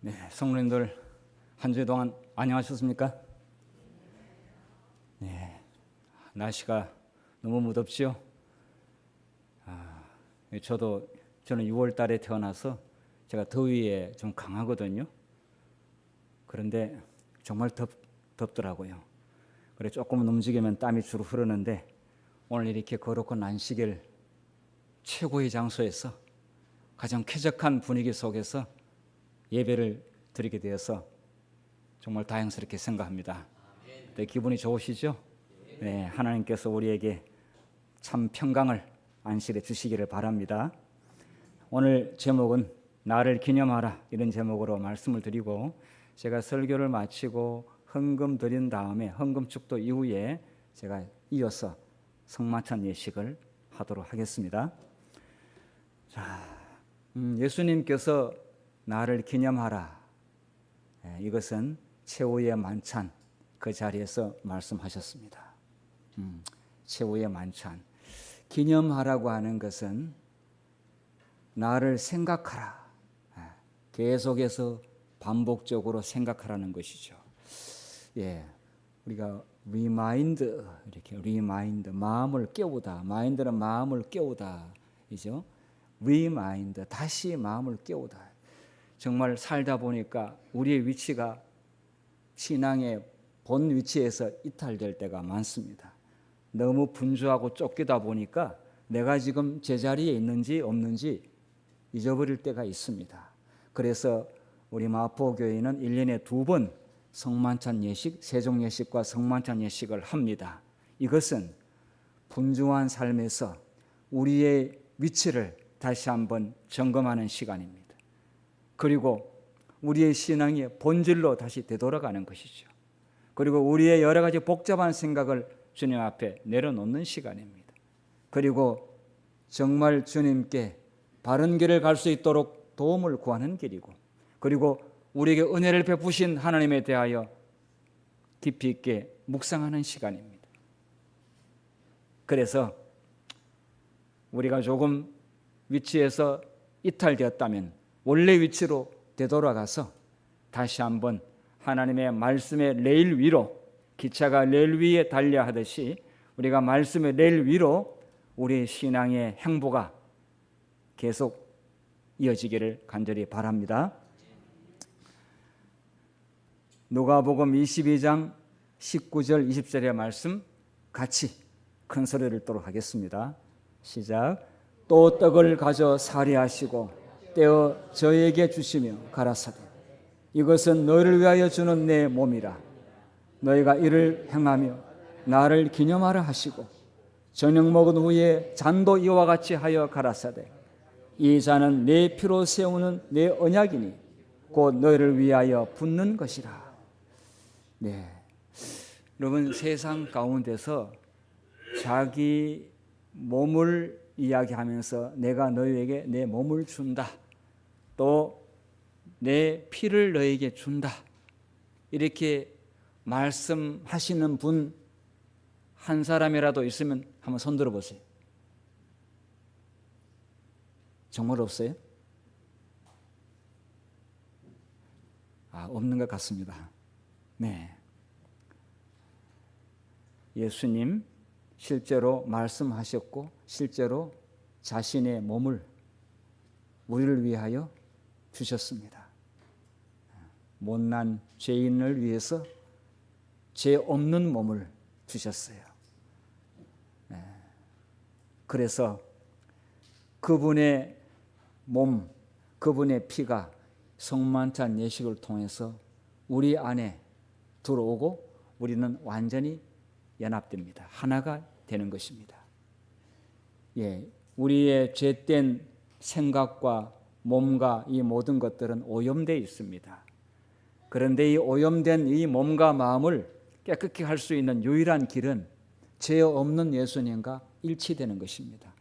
네, 성도님들 한 주 동안 안녕하셨습니까? 네, 날씨가 너무 무덥지요. 저는 6월 달에 태어나서 제가 더위에 좀 강하거든요. 그런데 정말 덥더라고요. 그래 조금 움직이면 땀이 주르 흐르는데 오늘 이렇게 거룩한 안식일 최고의 장소에서 가장 쾌적한 분위기 속에서 예배를 드리게 되어서 정말 다행스럽게 생각합니다. 네, 기분이 좋으시죠? 네, 하나님께서 우리에게 참 평강을 안식에 주시기를 바랍니다. 오늘 제목은 나를 기념하라 이런 제목으로 말씀을 드리고 제가 설교를 마치고 헌금 드린 다음에 헌금 축도 이후에 제가 이어서 성만찬 예식을 하도록 하겠습니다. 예수님께서 나를 기념하라. 이것은 최후의 만찬 그 자리에서 말씀하셨습니다. 최후의 만찬. 기념하라고 하는 것은 나를 생각하라. 계속해서 반복적으로 생각하라는 것이죠. 우리가 remind, 마음을 깨우다. mind는 마음을 깨우다. 이죠? remind, 다시 마음을 깨우다. 정말 살다 보니까 우리의 위치가 신앙의 본 위치에서 이탈될 때가 많습니다. 너무 분주하고 쫓기다 보니까 내가 지금 제자리에 있는지 없는지 잊어버릴 때가 있습니다. 그래서 우리 마포교회는 1년에 2번 성만찬 예식, 세종 예식과 성만찬 예식을 합니다. 이것은 분주한 삶에서 우리의 위치를 다시 한번 점검하는 시간입니다. 그리고 우리의 신앙의 본질로 다시 되돌아가는 것이죠. 그리고 우리의 여러 가지 복잡한 생각을 주님 앞에 내려놓는 시간입니다. 그리고 정말 주님께 바른 길을 갈 수 있도록 도움을 구하는 길이고, 그리고 우리에게 은혜를 베푸신 하나님에 대하여 깊이 있게 묵상하는 시간입니다. 그래서 우리가 조금 위치에서 이탈되었다면 원래 위치로 되돌아가서 다시 한번 하나님의 말씀의 레일 위로, 기차가 레일 위에 달려 하듯이 우리가 말씀의 레일 위로 우리 신앙의 행보가 계속 이어지기를 간절히 바랍니다. 누가복음 22장 19절 20절의 말씀 같이 큰 소리를 읽도록 하겠습니다. 시작. 또 떡을 가져 살이하시고 떼어 저에게 주시며 가라사대 이것은 너희를 위하여 주는 내 몸이라. 너희가 이를 행하며 나를 기념하라 하시고 저녁 먹은 후에 잔도 이와 같이 하여 가라사대 이 잔은 내 피로 세우는 내 언약이니 곧 너희를 위하여 붓는 것이라. 네, 여러분 세상 가운데서 자기 몸을 이야기하면서 내가 너희에게 내 몸을 준다. 또 내 피를 너에게 준다. 이렇게 말씀하시는 분 한 사람이라도 있으면 한번 손 들어보세요. 정말 없어요? 없는 것 같습니다. 네. 예수님 실제로 말씀하셨고 실제로 자신의 몸을 우리를 위하여 주셨습니다. 못난 죄인을 위해서 죄 없는 몸을 주셨어요. 그래서 그분의 몸, 그분의 피가 성만찬 예식을 통해서 우리 안에 들어오고 우리는 완전히 연합됩니다. 하나가 되는 것입니다. 우리의 죄된 생각과 몸과 이 모든 것들은 오염되어 있습니다. 그런데 이 오염된 이 몸과 마음을 깨끗게 할 수 있는 유일한 길은 죄 없는 예수님과 일치되는 것입니다.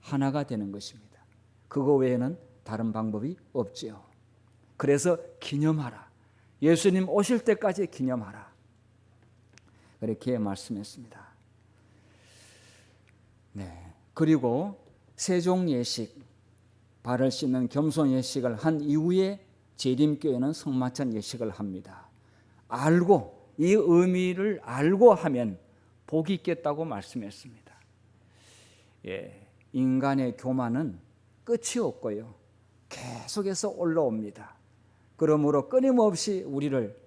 하나가 되는 것입니다. 그거 외에는 다른 방법이 없지요. 그래서 기념하라. 예수님 오실 때까지 기념하라. 그렇게 말씀했습니다. 네. 그리고 세종 예식, 발을 씻는 겸손 예식을 한 이후에 재림교회는 성만찬 예식을 합니다. 알고 이 의미를 알고 하면 복이 있겠다고 말씀했습니다. 인간의 교만은 끝이 없고요. 계속해서 올라옵니다. 그러므로 끊임없이 우리를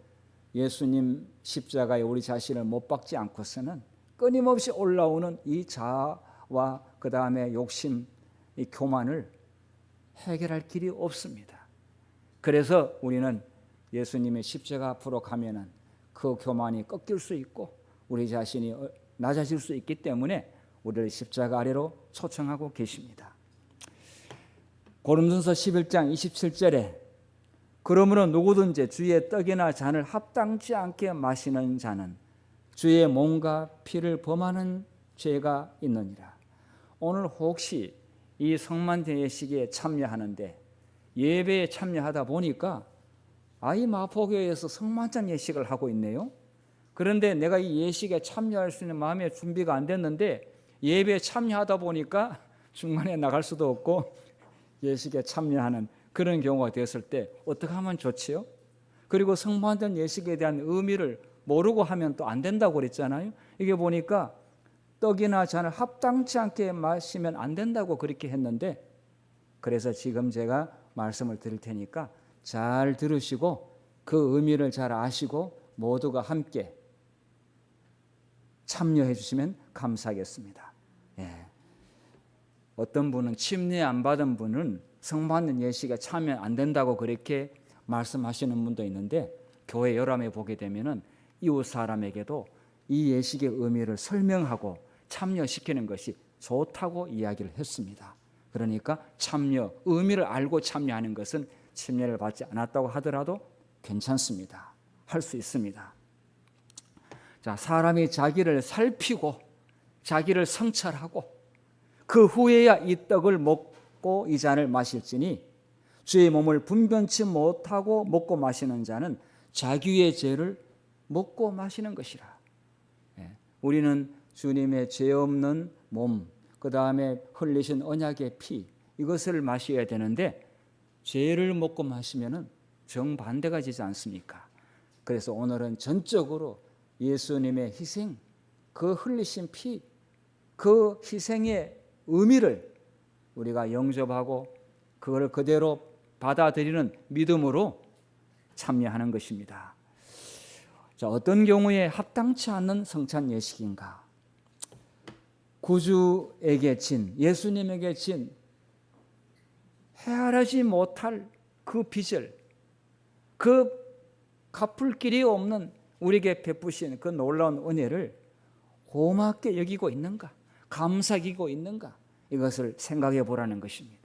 예수님 십자가에 우리 자신을 못 박지 않고서는 끊임없이 올라오는 이 자아와 그 다음에 욕심, 이 교만을 해결할 길이 없습니다. 그래서 우리는 예수님의 십자가 앞으로 가면은 그 교만이 꺾일 수 있고 우리 자신이 낮아질 수 있기 때문에 우리를 십자가 아래로 초청하고 계십니다. 고린도전서 11장 27절에 그러므로 누구든지 주의 떡이나 잔을 합당치 않게 마시는 자는 주의 몸과 피를 범하는 죄가 있느니라. 오늘 혹시 이 성만찬 예식에 참여하는데 예배에 참여하다 보니까 이 마포교회에서 성만찬 예식을 하고 있네요. 그런데 내가 이 예식에 참여할 수 있는 마음의 준비가 안 됐는데 예배에 참여하다 보니까 중간에 나갈 수도 없고 예식에 참여하는 그런 경우가 되었을 때 어떻게 하면 좋지요? 그리고 성만찬 예식에 대한 의미를 모르고 하면 또 안 된다고 그랬잖아요. 이게 보니까 떡이나 잔을 합당치 않게 마시면 안 된다고 그렇게 했는데, 그래서 지금 제가 말씀을 드릴 테니까 잘 들으시고 그 의미를 잘 아시고 모두가 함께 참여해 주시면 감사하겠습니다. 어떤 분은 침례 안 받은 분은 성만찬 예식에 참여 안 된다고 그렇게 말씀하시는 분도 있는데, 교회 열람에 보게 되면은 이웃 사람에게도 이 예식의 의미를 설명하고 참여시키는 것이 좋다고 이야기를 했습니다. 그러니까 참여, 의미를 알고 참여하는 것은 침례를 받지 않았다고 하더라도 괜찮습니다. 할 수 있습니다. 자, 사람이 자기를 살피고 자기를 성찰하고 그 후에야 이 떡을 먹고 이 잔을 마실지니 주의 몸을 분변치 못하고 먹고 마시는 자는 자기의 죄를 먹고 마시는 것이라. 우리는 주님의 죄 없는 몸, 그 다음에 흘리신 언약의 피, 이것을 마셔야 되는데 죄를 먹고 마시면은 정반대가 되지 않습니까? 그래서 오늘은 전적으로 예수님의 희생, 그 흘리신 피, 그 희생의 의미를 우리가 영접하고 그걸 그대로 받아들이는 믿음으로 참여하는 것입니다. 자, 어떤 경우에 합당치 않는 성찬 예식인가? 구주에게 진, 예수님에게 진 헤아리지 못할 그 빚을, 그 갚을 길이 없는 우리에게 베푸신 그 놀라운 은혜를 고맙게 여기고 있는가? 감사하고 있는가? 이것을 생각해 보라는 것입니다.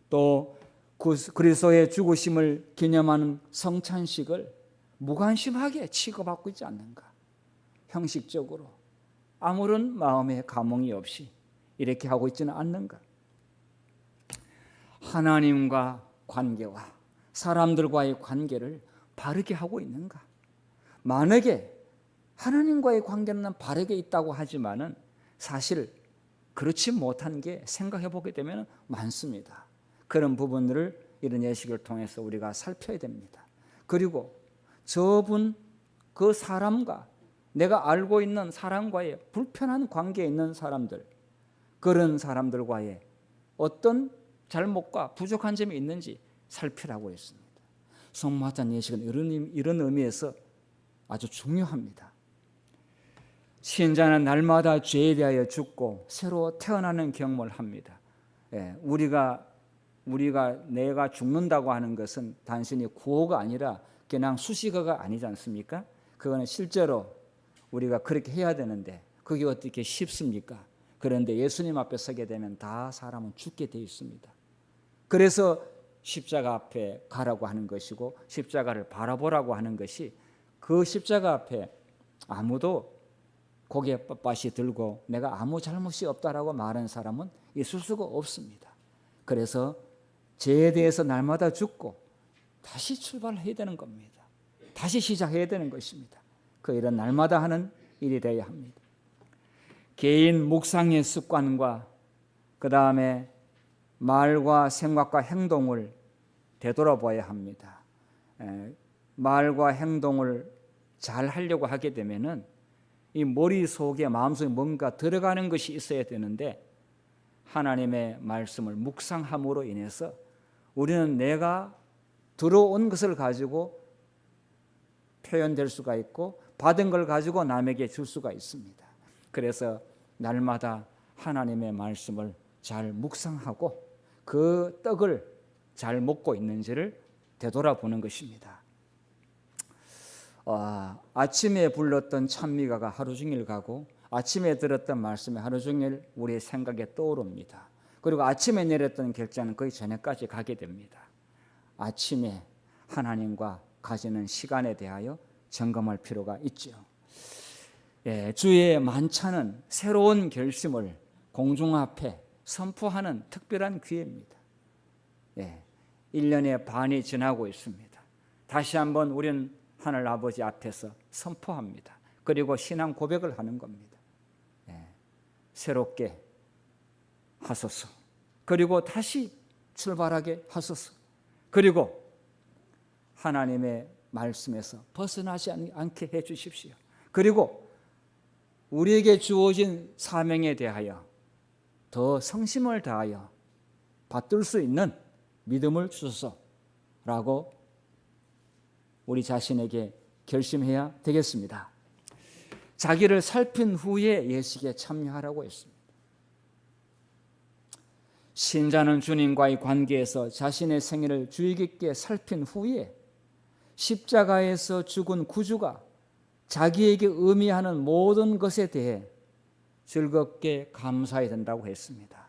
또 그리스도의 죽으심을 기념하는 성찬식을 무관심하게 취급하고 있지 않는가? 형식적으로 아무런 마음의 감흥이 없이 이렇게 하고 있지는 않는가? 하나님과 관계와 사람들과의 관계를 바르게 하고 있는가? 만약에 하나님과의 관계는 바르게 있다고 하지만은 사실 그렇지 못한 게 생각해 보게 되면 많습니다. 그런 부분들을 이런 예식을 통해서 우리가 살펴야 됩니다. 그리고 저분 그 사람과 내가 알고 있는 사람과의 불편한 관계에 있는 사람들, 그런 사람들과의 어떤 잘못과 부족한 점이 있는지 살피라고 했습니다. 성만찬 예식은 이런 의미에서 아주 중요합니다. 신자는 날마다 죄에 대하여 죽고 새로 태어나는 경험을 합니다. 우리가 내가 죽는다고 하는 것은 단순히 구호가 아니라 그냥 수식어가 아니지 않습니까? 그거는 실제로 우리가 그렇게 해야 되는데 그게 어떻게 쉽습니까? 그런데 예수님 앞에 서게 되면 다 사람은 죽게 되어 있습니다. 그래서 십자가 앞에 가라고 하는 것이고 십자가를 바라보라고 하는 것이, 그 십자가 앞에 아무도 고개 빳빳이 들고 내가 아무 잘못이 없다라고 말하는 사람은 있을 수가 없습니다. 그래서 죄에 대해서 날마다 죽고 다시 출발해야 되는 겁니다. 다시 시작해야 되는 것입니다. 그 일은 날마다 하는 일이 되어야 합니다. 개인 묵상의 습관과 그 다음에 말과 생각과 행동을 되돌아봐야 합니다. 말과 행동을 잘 하려고 하게 되면은 이 머릿속에 마음속에 뭔가 들어가는 것이 있어야 되는데 하나님의 말씀을 묵상함으로 인해서 우리는 내가 들어온 것을 가지고 표현될 수가 있고 받은 걸 가지고 남에게 줄 수가 있습니다. 그래서 날마다 하나님의 말씀을 잘 묵상하고 그 떡을 잘 먹고 있는지를 되돌아보는 것입니다. 아침에 불렀던 찬미가가 하루 종일 가고 아침에 들었던 말씀이 하루 종일 우리의 생각에 떠오릅니다. 그리고 아침에 내렸던 결단은 거의 저녁까지 가게 됩니다. 아침에 하나님과 가지는 시간에 대하여 점검할 필요가 있죠. 주의 만찬은 새로운 결심을 공중 앞에 선포하는 특별한 기회입니다. 1년의 반이 지나고 있습니다. 다시 한번 우리는 하늘 아버지 앞에서 선포합니다. 그리고 신앙 고백을 하는 겁니다. 새롭게 하소서. 그리고 다시 출발하게 하소서. 그리고 하나님의 말씀에서 벗어나지 않게 해 주십시오. 그리고 우리에게 주어진 사명에 대하여 더 성심을 다하여 받들 수 있는 믿음을 주소서라고 우리 자신에게 결심해야 되겠습니다. 자기를 살핀 후에 예식에 참여하라고 했습니다. 신자는 주님과의 관계에서 자신의 생애를 주의 깊게 살핀 후에 십자가에서 죽은 구주가 자기에게 의미하는 모든 것에 대해 즐겁게 감사해야 된다고 했습니다.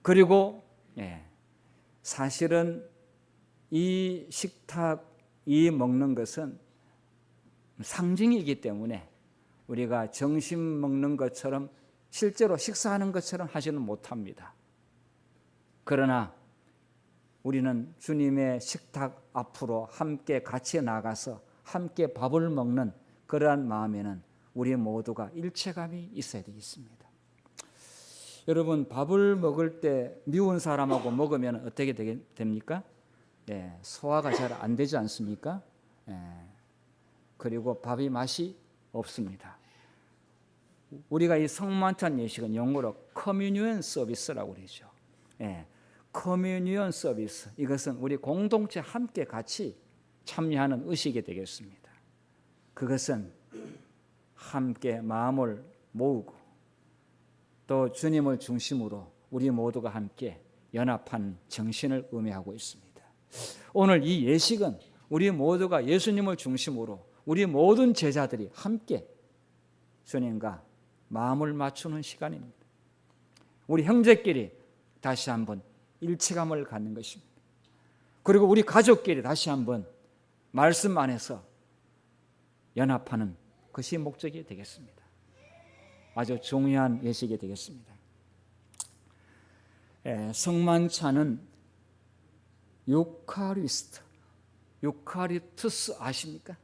그리고 사실은 이 식탁, 이 먹는 것은 상징이기 때문에 우리가 점심 먹는 것처럼 실제로 식사하는 것처럼 하지는 못합니다. 그러나 우리는 주님의 식탁 앞으로 함께 같이 나가서 함께 밥을 먹는 그러한 마음에는 우리 모두가 일체감이 있어야 되겠습니다. 여러분, 밥을 먹을 때 미운 사람하고 먹으면 어떻게 됩니까? 소화가 잘 안 되지 않습니까? 그리고 밥이 맛이 없습니다. 우리가 이 성만찬 예식은 영어로 커뮤니언 서비스라고 그러죠. 커뮤니언 서비스, 이것은 우리 공동체 함께 같이 참여하는 의식이 되겠습니다. 그것은 함께 마음을 모으고 또 주님을 중심으로 우리 모두가 함께 연합한 정신을 의미하고 있습니다. 오늘 이 예식은 우리 모두가 예수님을 중심으로 우리 모든 제자들이 함께 주님과 마음을 맞추는 시간입니다. 우리 형제끼리 다시 한번 일체감을 갖는 것입니다. 그리고 우리 가족끼리 다시 한번 말씀 안에서 연합하는 것이 목적이 되겠습니다. 아주 중요한 예식이 되겠습니다. 성만찬은 유카리투스 아십니까?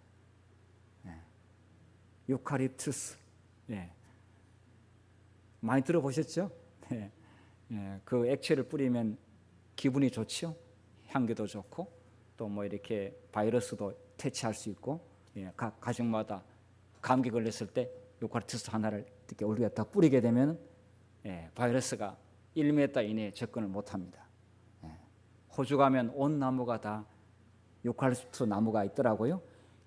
유카리투스. 많이 들어보셨죠? 그 액체를 뿌리면 기분이 좋죠. 향기도 좋고 또 뭐 이렇게 바이러스도 퇴치할 수 있고, 각 가정마다 감기 걸렸을 때 유카리투스 하나를 이렇게 우리가 뿌리게 되면 바이러스가 1m 이내에 접근을 못합니다. 호주 가면 온 나무가 다 유카리스트 나무가 있더라고요.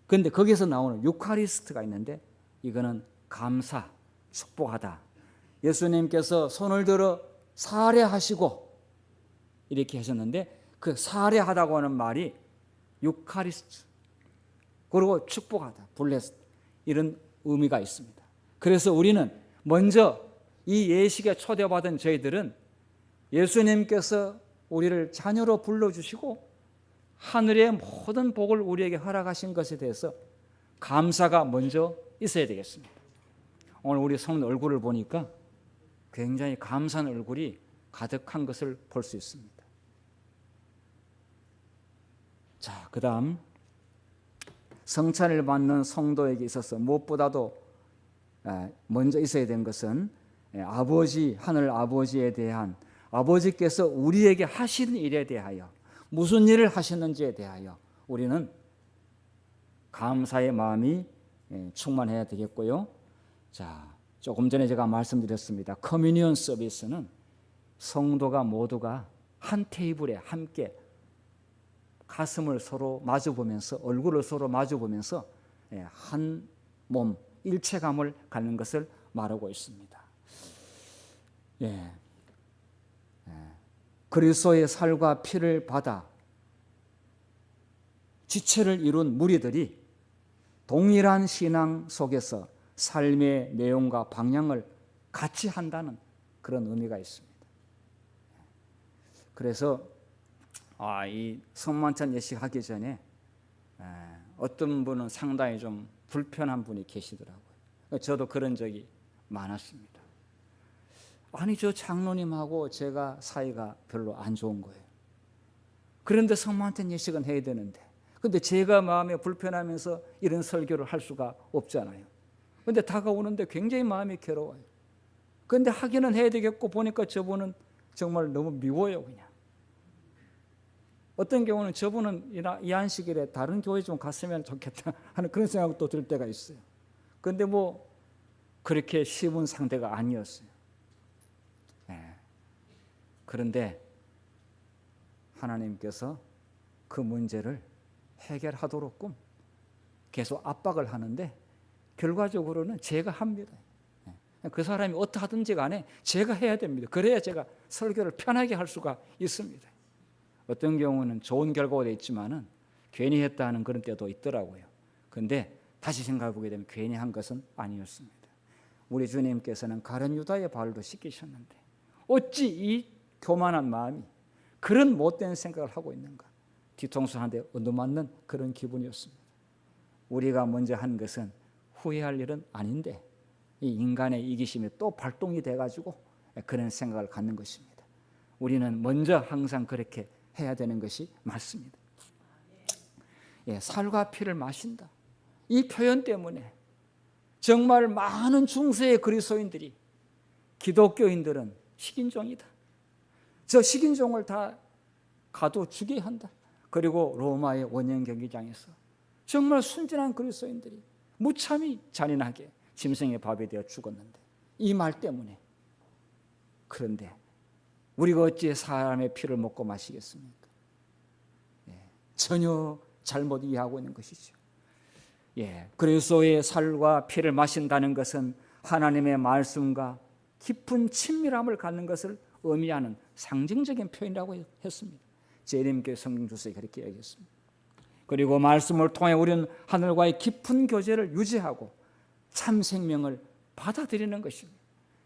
그런데 거기서 나오는 유카리스트가 있는데 이거는 감사, 축복하다. 예수님께서 손을 들어 사례하시고 이렇게 하셨는데 그 사례하다고 하는 말이 유카리스트, 그리고 축복하다, 블레스, 이런 의미가 있습니다. 그래서 우리는 먼저 이 예식에 초대받은 저희들은 예수님께서 우리를 자녀로 불러주시고 하늘의 모든 복을 우리에게 허락하신 것에 대해서 감사가 먼저 있어야 되겠습니다. 오늘 우리 성도 얼굴을 보니까 굉장히 감사한 얼굴이 가득한 것을 볼 수 있습니다. 자, 그 다음 성찬을 받는 성도에게 있어서 무엇보다도 먼저 있어야 되는 것은 아버지, 하늘 아버지에 대한 아버지께서 우리에게 하신 일에 대하여 무슨 일을 하셨는지에 대하여 우리는 감사의 마음이 충만해야 되겠고요. 자, 조금 전에 제가 말씀드렸습니다. 커뮤니언 서비스는 성도가 모두가 한 테이블에 함께 가슴을 서로 마주보면서 얼굴을 서로 마주보면서 한 몸 일체감을 갖는 것을 말하고 있습니다. 그리스도의 살과 피를 받아 지체를 이룬 무리들이 동일한 신앙 속에서 삶의 내용과 방향을 같이 한다는 그런 의미가 있습니다. 그래서 이 성만찬 예식 하기 전에 어떤 분은 상당히 좀 불편한 분이 계시더라고요. 저도 그런 적이 많았습니다. 아니, 저 장로님하고 제가 사이가 별로 안 좋은 거예요. 그런데 성만찬 예식은 해야 되는데, 근데 제가 마음에 불편하면서 이런 설교를 할 수가 없잖아요. 근데 다가오는데 굉장히 마음이 괴로워요. 근데 하기는 해야 되겠고, 보니까 저분은 정말 너무 미워요, 그냥. 어떤 경우는 저분은 이 안식일에 다른 교회 좀 갔으면 좋겠다 하는 그런 생각도 들 때가 있어요. 그런데 뭐 그렇게 쉬운 상대가 아니었어요. 그런데 하나님께서 그 문제를 해결하도록끔 계속 압박을 하는데 결과적으로는 제가 합니다. 그 사람이 어떠하든지 간에 제가 해야 됩니다. 그래야 제가 설교를 편하게 할 수가 있습니다. 어떤 경우는 좋은 결과가 있지만은 괜히 했다 하는 그런 때도 있더라고요. 그런데 다시 생각해 보게 되면 괜히 한 것은 아니었습니다. 우리 주님께서는 가룟 유다의 발도 씻기셨는데 어찌 이 교만한 마음이 그런 못된 생각을 하고 있는가? 뒤통수 한 대 얻어맞는 그런 기분이었습니다. 우리가 먼저 한 것은 후회할 일은 아닌데 이 인간의 이기심이 또 발동이 돼가지고 그런 생각을 갖는 것입니다. 우리는 먼저 항상 그렇게 해야 되는 것이 맞습니다. 살과 피를 마신다. 이 표현 때문에 정말 많은 중세의 그리스도인들이 기독교인들은 식인종이다. 저 식인종을 다 가둬주게 한다. 그리고 로마의 원형 경기장에서 정말 순진한 그리스도인들이 무참히 잔인하게 짐승의 밥이 되어 죽었는데 이 말 때문에. 그런데 우리가 어찌 사람의 피를 먹고 마시겠습니까? 전혀 잘못 이해하고 있는 것이죠. 그리스도의 살과 피를 마신다는 것은 하나님의 말씀과 깊은 친밀함을 갖는 것을 의미하는 상징적인 표현이라고 했습니다. 재림교회 성경주석이 그렇게 얘기했습니다. 그리고 말씀을 통해 우리는 하늘과의 깊은 교제를 유지하고 참 생명을 받아들이는 것입니다.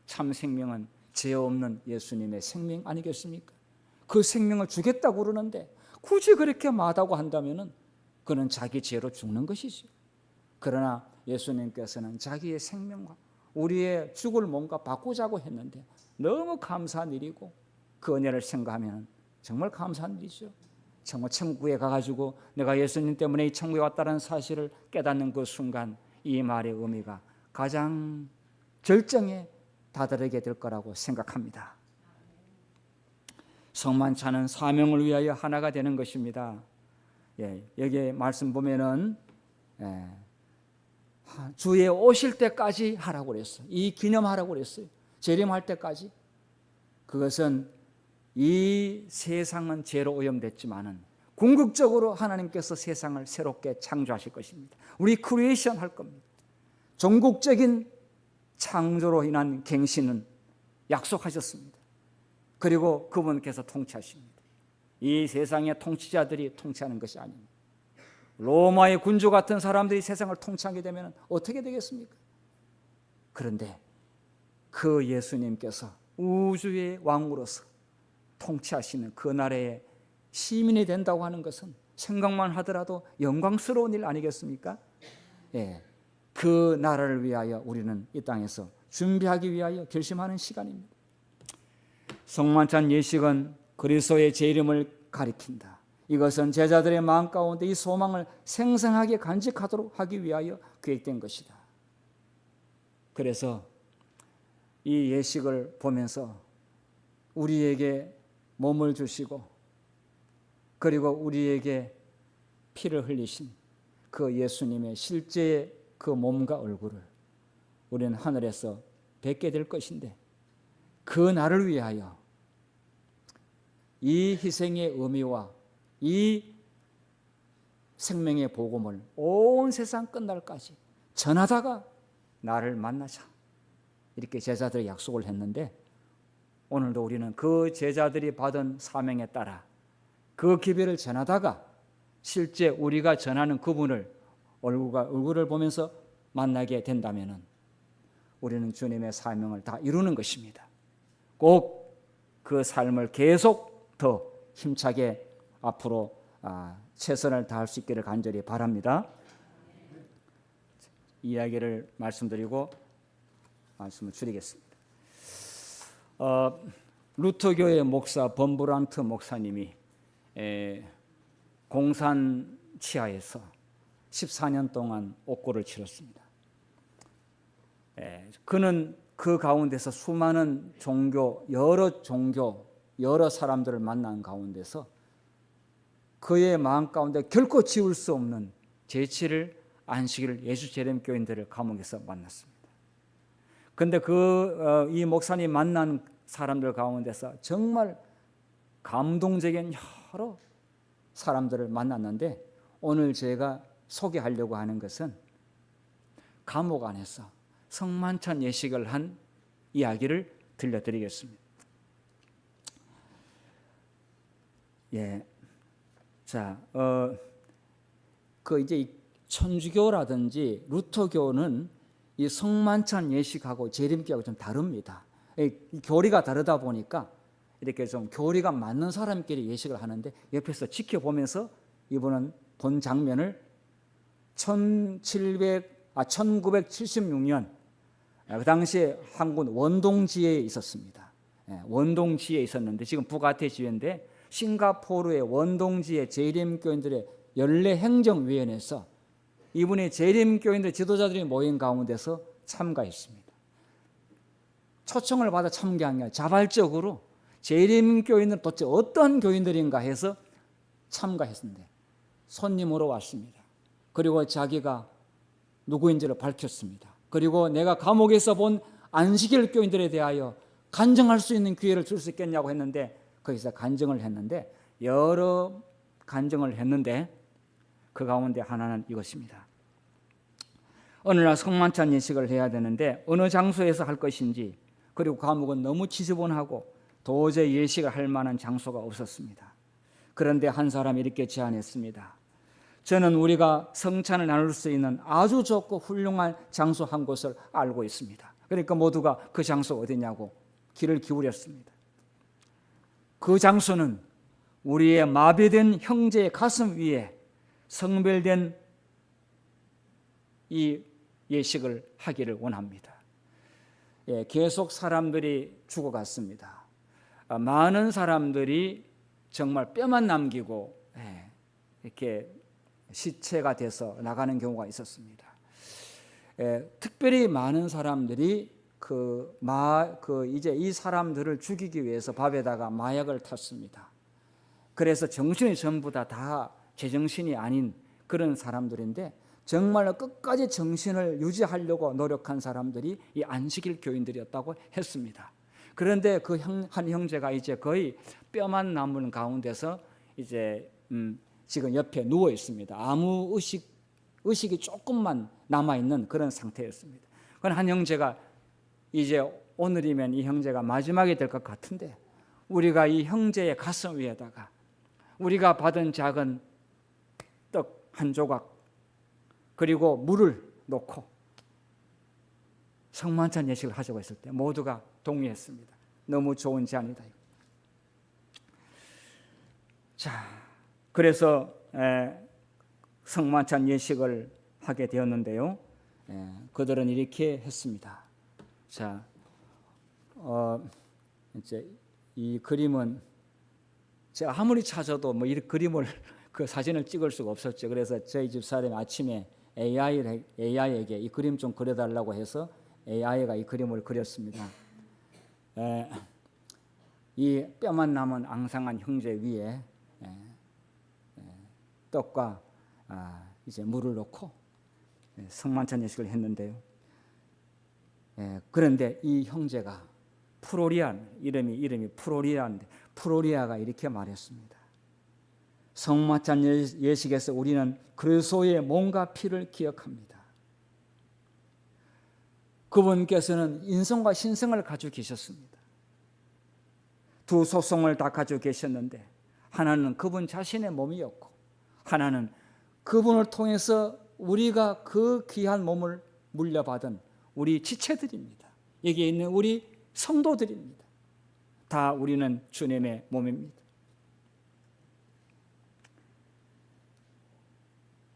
참 생명은 죄 없는 예수님의 생명 아니겠습니까? 그 생명을 주겠다고 그러는데 굳이 그렇게 마다고 한다면 그는 자기 죄로 죽는 것이죠. 그러나 예수님께서는 자기의 생명과 우리의 죽을 몸과 바꾸자고 했는데 너무 감사한 일이고 그 은혜를 생각하면 정말 감사한 일이죠. 정말 천국에 가가지고 내가 예수님 때문에 이 천국에 왔다는 사실을 깨닫는 그 순간 이 말의 의미가 가장 절정에 다다르게 될 거라고 생각합니다. 성만찬은 사명을 위하여 하나가 되는 것입니다. 여기에 말씀 보면은 주의 오실 때까지 하라고 그랬어요. 이 기념하라고 그랬어요. 재림할 때까지. 그것은 이 세상은 죄로 오염됐지만은 궁극적으로 하나님께서 세상을 새롭게 창조하실 것입니다. 리크리에이션 할 겁니다. 종국적인 창조로 인한 갱신은 약속하셨습니다. 그리고 그분께서 통치하십니다. 이 세상의 통치자들이 통치하는 것이 아닙니다. 로마의 군주 같은 사람들이 세상을 통치하게 되면 어떻게 되겠습니까? 그런데 그 예수님께서 우주의 왕으로서 통치하시는 그 나라의 시민이 된다고 하는 것은 생각만 하더라도 영광스러운 일 아니겠습니까? 그 나라를 위하여 우리는 이 땅에서 준비하기 위하여 결심하는 시간입니다. 성만찬 예식은 그리스도의 재림을 가리킨다. 이것은 제자들의 마음 가운데 이 소망을 생생하게 간직하도록 하기 위하여 계획된 것이다. 그래서 이 예식을 보면서 우리에게 몸을 주시고 그리고 우리에게 피를 흘리신 그 예수님의 실제의 그 몸과 얼굴을 우리는 하늘에서 뵙게 될 것인데, 그 날을 위하여 이 희생의 의미와 이 생명의 복음을 온 세상 끝날까지 전하다가 나를 만나자, 이렇게 제자들이 약속을 했는데, 오늘도 우리는 그 제자들이 받은 사명에 따라 그 기별을 전하다가 실제 우리가 전하는 그분을 얼굴을 보면서 만나게 된다면 우리는 주님의 사명을 다 이루는 것입니다. 꼭 그 삶을 계속 더 힘차게 앞으로 최선을 다할 수 있기를 간절히 바랍니다. 이야기를 말씀드리고 말씀을 줄이겠습니다. 루터교의 목사 범브란트 목사님이 공산 치하에서 14년 동안 옥고를 치렀습니다. 그는 그 가운데서 수많은 종교, 여러 사람들을 만난 가운데서 그의 마음 가운데 결코 지울 수 없는 제7일 안식일을 예수 재림교인들을 감옥에서 만났습니다. 그런데 이 목사님 만난 사람들 가운데서 정말 감동적인 여러 사람들을 만났는데, 오늘 제가 소개하려고 하는 것은 감옥 안에서 성만찬 예식을 한 이야기를 들려드리겠습니다. 자, 이제 천주교라든지 루터교는 이 성만찬 예식하고 재림교하고 좀 다릅니다. 이 교리가 다르다 보니까 이렇게 좀 교리가 맞는 사람끼리 예식을 하는데, 옆에서 지켜보면서 이분은 본 장면을 1976년 그 당시에 한국 원동지에 있었습니다. 원동지에 있었는데, 지금 북아태지역인데 싱가포르의 원동지의 재림교인들의 연례 행정위원회에서 이분이 재림교인들 지도자들이 모인 가운데서 참가했습니다. 초청을 받아 참가한 게 아니라 자발적으로 재림교인은 도대체 어떤 교인들인가 해서 참가했는데 손님으로 왔습니다. 그리고 자기가 누구인지를 밝혔습니다. 그리고 내가 감옥에서 본 안식일 교인들에 대하여 간증할 수 있는 기회를 줄 수 있겠냐고 했는데, 거기서 간증을 했는데, 여러 간증을 했는데 그 가운데 하나는 이것입니다. 어느 날 성만찬 예식을 해야 되는데 어느 장소에서 할 것인지, 그리고 감옥은 너무 지저분하고 도저히 예식을 할 만한 장소가 없었습니다. 그런데 한 사람이 이렇게 제안했습니다. 저는 우리가 성찬을 나눌 수 있는 아주 좋고 훌륭한 장소 한 곳을 알고 있습니다. 그러니까 모두가 그 장소 어디냐고 귀를 기울였습니다. 그 장소는 우리의 마비된 형제의 가슴 위에 성별된 이 예식을 하기를 원합니다. 계속 사람들이 죽어갔습니다. 많은 사람들이 정말 뼈만 남기고 이렇게 시체가 돼서 나가는 경우가 있었습니다. 특별히 많은 사람들이 이제 이 사람들을 죽이기 위해서 밥에다가 마약을 탔습니다. 그래서 정신이 전부 다 제정신이 아닌 그런 사람들인데, 정말로 끝까지 정신을 유지하려고 노력한 사람들이 이 안식일 교인들이었다고 했습니다. 그런데 그 한 형제가 이제 거의 뼈만 남은 가운데서 이제 지금 옆에 누워 있습니다. 아무 의식이 조금만 남아 있는 그런 상태였습니다. 그런 한 형제가 이제 오늘이면 이 형제가 마지막이 될 것 같은데, 우리가 이 형제의 가슴 위에다가 우리가 받은 작은 떡 한 조각 그리고 물을 놓고 성만찬 예식을 하자고 했을 때 모두가 동의했습니다. 너무 좋은 제안이다. 자, 그래서 성만찬 예식을 하게 되었는데요. 그들은 이렇게 했습니다. 자, 이제 이 그림은 제가 아무리 찾아도 뭐 이 그림을 그 사진을 찍을 수가 없었죠. 그래서 저희 집 사람이 아침에 AI에게 이 그림 좀 그려달라고 해서 AI가 이 그림을 그렸습니다. 이 뼈만 남은 앙상한 형제 위에 떡과 이제 물을 넣고 성만찬 예식을 했는데요. 그런데 이 형제가 이름이 프로리아인데 프로리아가 이렇게 말했습니다. 성만찬 예식에서 우리는 그리스도의 몸과 피를 기억합니다. 그분께서는 인성과 신성을 가지고 계셨습니다. 두 소성을 다 가지고 계셨는데 하나는 그분 자신의 몸이었고 하나는 그분을 통해서 우리가 그 귀한 몸을 물려받은 우리 지체들입니다. 여기에 있는 우리 성도들입니다. 다 우리는 주님의 몸입니다.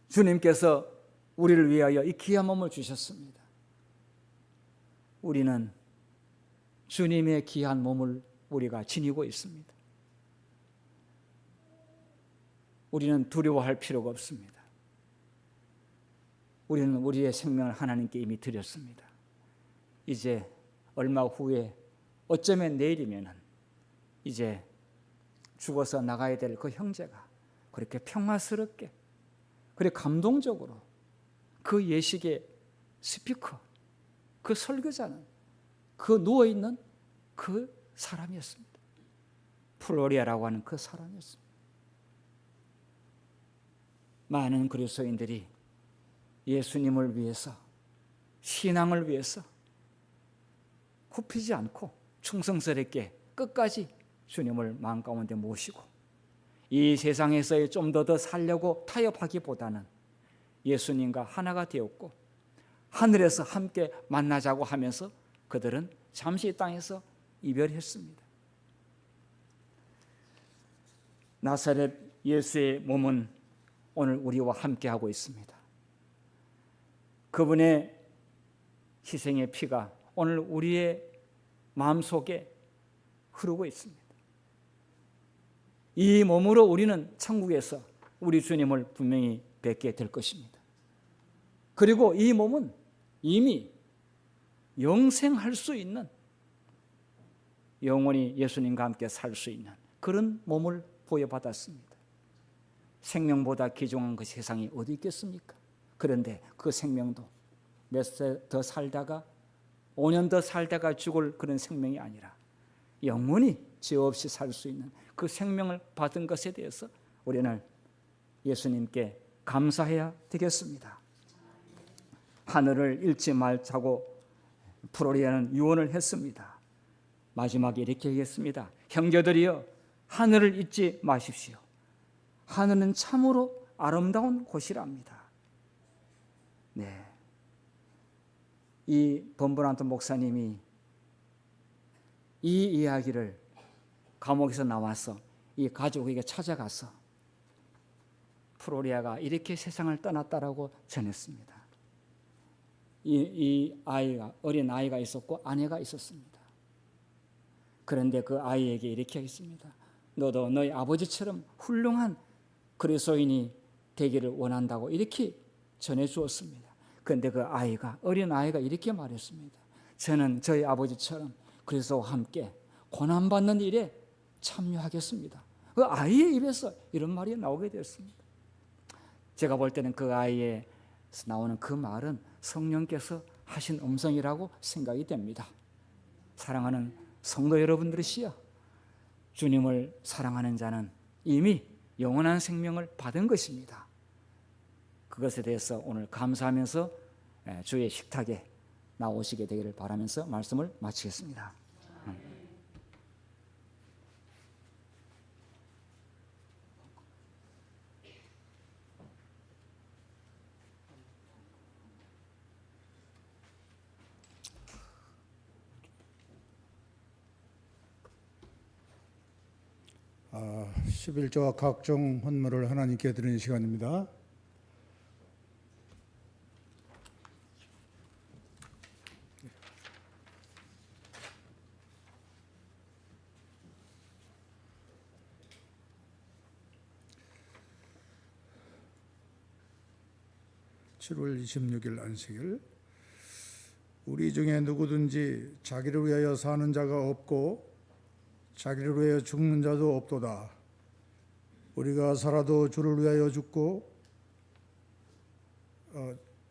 주님께서 우리를 위하여 이 귀한 몸을 주셨습니다. 우리는 주님의 귀한 몸을 우리가 지니고 있습니다. 우리는 두려워할 필요가 없습니다. 우리는 우리의 생명을 하나님께 이미 드렸습니다. 이제 얼마 후에 어쩌면 내일이면 이제 죽어서 나가야 될 그 형제가 그렇게 평화스럽게 그리고 감동적으로 그 예식의 스피커, 그 설교자는 그 누워있는 그 사람이었습니다. 플로리아라고 하는 그 사람이었습니다. 많은 그리스도인들이 예수님을 위해서 신앙을 위해서 굽히지 않고 충성스럽게 끝까지 주님을 마음 가운데 모시고 이 세상에서 좀 더 살려고 타협하기보다는 예수님과 하나가 되었고 하늘에서 함께 만나자고 하면서 그들은 잠시 이 땅에서 이별했습니다. 나사렛 예수의 몸은 오늘 우리와 함께하고 있습니다. 그분의 희생의 피가 오늘 우리의 마음속에 흐르고 있습니다. 이 몸으로 우리는 천국에서 우리 주님을 분명히 뵙게 될 것입니다. 그리고 이 몸은 이미 영생할 수 있는, 영원히 예수님과 함께 살 수 있는 그런 몸을 부여받았습니다. 생명보다 귀중한 그 세상이 어디 있겠습니까? 그런데 그 생명도 몇 세 더 살다가 5년 더 살다가 죽을 그런 생명이 아니라 영원히 죄 없이 살 수 있는 그 생명을 받은 것에 대해서 우리는 예수님께 감사해야 되겠습니다. 하늘을 잃지 말자고 프로리아는 유언을 했습니다. 마지막에 이렇게 얘기했습니다. 형제들이여, 하늘을 잊지 마십시오. 하늘은 참으로 아름다운 곳이랍니다. 네. 이 범브란트 목사님이 이 이야기를 감옥에서 나와서 이 가족에게 찾아가서 프로리아가 이렇게 세상을 떠났다라고 전했습니다. 이 아이가, 어린 아이가 있었고 아내가 있었습니다. 그런데 그 아이에게 이렇게 했습니다. 너도 너희 아버지처럼 훌륭한 그리스도인이 되기를 원한다고 이렇게 전해 주었습니다. 그런데 그 아이가, 어린 아이가 이렇게 말했습니다. 저는 저희 아버지처럼 그리스도와 함께 고난받는 일에 참여하겠습니다. 그 아이의 입에서 이런 말이 나오게 되었습니다. 제가 볼 때는 그 아이에서 나오는 그 말은 성령께서 하신 음성이라고 생각이 됩니다. 사랑하는 성도 여러분들이시여, 주님을 사랑하는 자는 이미 영원한 생명을 받은 것입니다. 그것에 대해서 오늘 감사하면서 주의 식탁에 나오시게 되기를 바라면서 말씀을 마치겠습니다. 아, 11조와 각종 헌물을 하나님께 드리는 시간입니다. (7월 26일) 안식일. 우리 중에 누구든지 자기를 위하여 사는 자가 없고 자기를 위하여 죽는 자도 없도다. 우리가 살아도 주를 위하여 죽고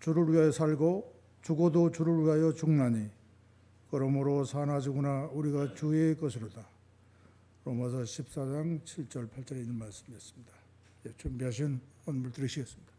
주를 위하여 살고 죽어도 주를 위하여 죽나니 그러므로 사나 죽으나 우리가 주의 것이로다. 로마서 14장 7절 8절에 있는 말씀이었습니다. 준비하신 헌물 드리시겠습니다.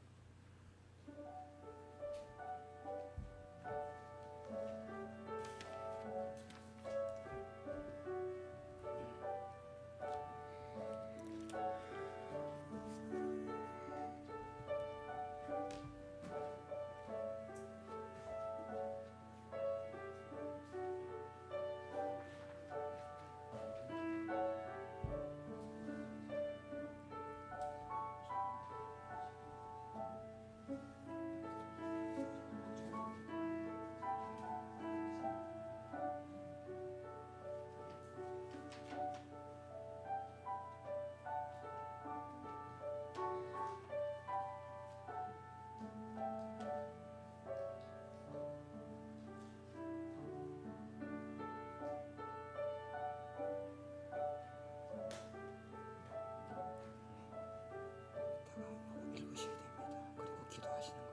읽으셔야 됩니다. 그리고 기도하시는 겁니다.